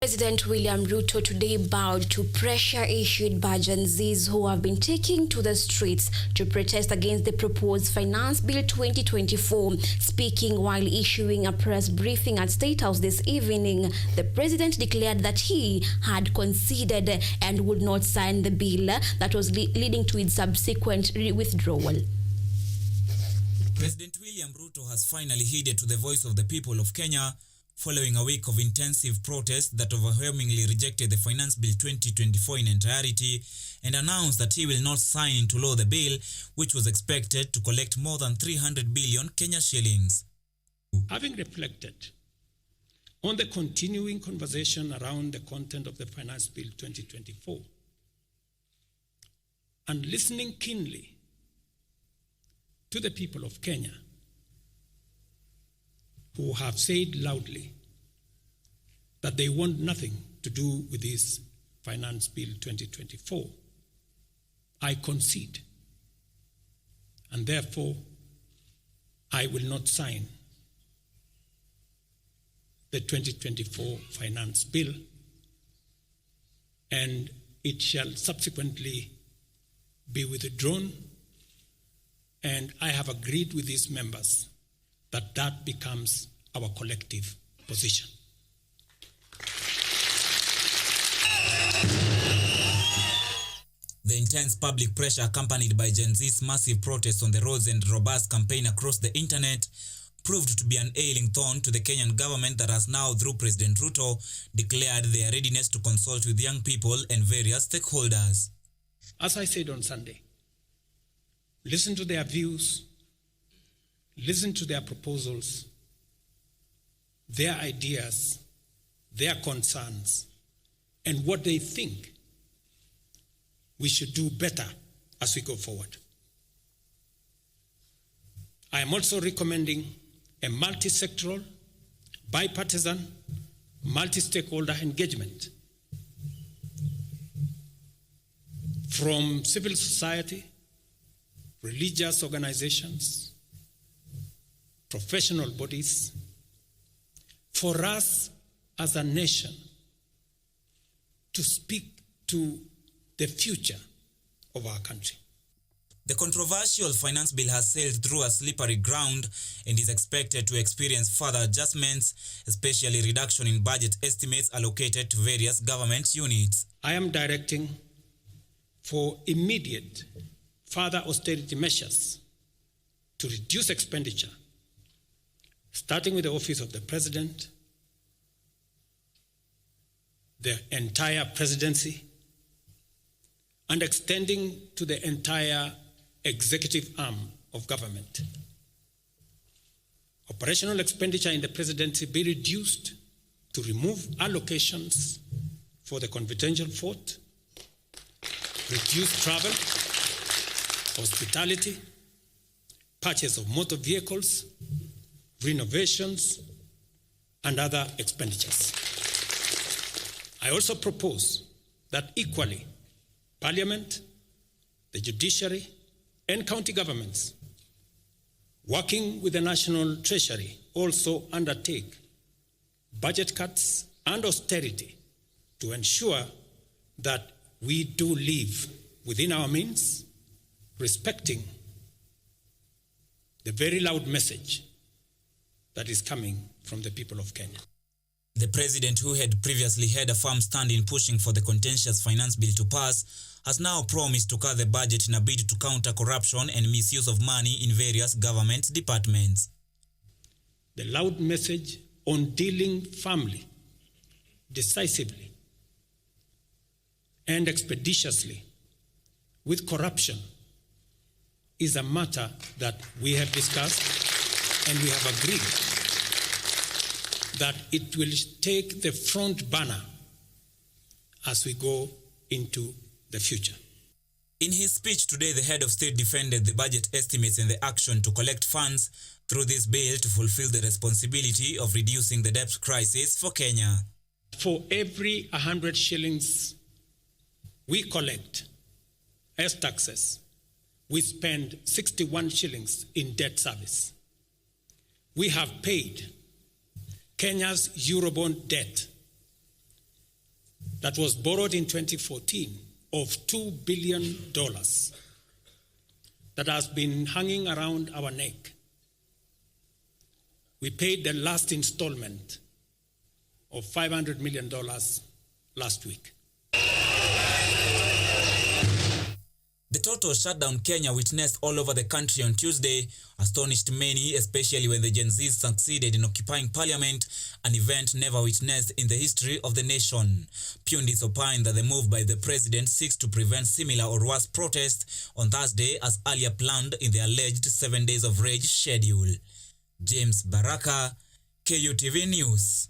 President William Ruto today bowed to pressure issued by Gen Zs who have been taking to the streets to protest against the proposed Finance Bill 2024. Speaking while issuing a press briefing at State House this evening, the president declared that he had conceded and would not sign the bill that was leading to its subsequent withdrawal. President William Ruto has finally heeded to the voice of the people of Kenya following a week of intensive protests that overwhelmingly rejected the Finance Bill 2024 in entirety, and announced that he will not sign into law the bill, which was expected to collect more than 300 billion Kenya shillings. Having reflected on the continuing conversation around the content of the Finance Bill 2024, and listening keenly to the people of Kenya, who have said loudly that they want nothing to do with this Finance Bill 2024, I concede, and therefore I will not sign the 2024 Finance Bill, and it shall subsequently be withdrawn, and I have agreed with these members that becomes our collective position. The intense public pressure accompanied by Gen Z's massive protests on the roads and robust campaign across the internet proved to be an ailing thorn to the Kenyan government that has now, through President Ruto, declared their readiness to consult with young people and various stakeholders. As I said on Sunday, listen to their views, listen to their proposals, their ideas, their concerns, and what they think we should do better as we go forward. I am also recommending a multi-sectoral, bipartisan, multi-stakeholder engagement from civil society, religious organizations, professional bodies, for us as a nation to speak to the future of our country. The controversial finance bill has sailed through a slippery ground and is expected to experience further adjustments, especially reduction in budget estimates allocated to various government units. I am directing for immediate further austerity measures to reduce expenditure, starting with the Office of the President, the entire presidency, and extending to the entire executive arm of government. Operational expenditure in the presidency be reduced to remove allocations for the confidential fort, reduce travel, hospitality, purchase of motor vehicles, renovations, and other expenditures. I also propose that equally, Parliament, the judiciary, and county governments, working with the National Treasury, also undertake budget cuts and austerity to ensure that we do live within our means, respecting the very loud message that is coming from the people of Kenya. The president, who had previously had a firm stand in pushing for the contentious finance bill to pass, has now promised to cut the budget in a bid to counter corruption and misuse of money in various government departments. The loud message on dealing firmly, decisively, and expeditiously with corruption is a matter that we have discussed, and we have agreed that it will take the front banner as we go into the future. In his speech today, the head of state defended the budget estimates and the action to collect funds through this bill to fulfill the responsibility of reducing the debt crisis for Kenya. For every 100 shillings we collect as taxes, we spend 61 shillings in debt service. We have paid Kenya's Eurobond debt that was borrowed in 2014 of $2 billion that has been hanging around our neck. We paid the last installment of $500 million last week. The total shutdown Kenya witnessed all over the country on Tuesday astonished many, especially when the Gen Zs succeeded in occupying parliament, an event never witnessed in the history of the nation. Pundits opined that the move by the president seeks to prevent similar or worse protests on Thursday as earlier planned in the alleged 7 days of rage schedule. James Baraka, KUTV News.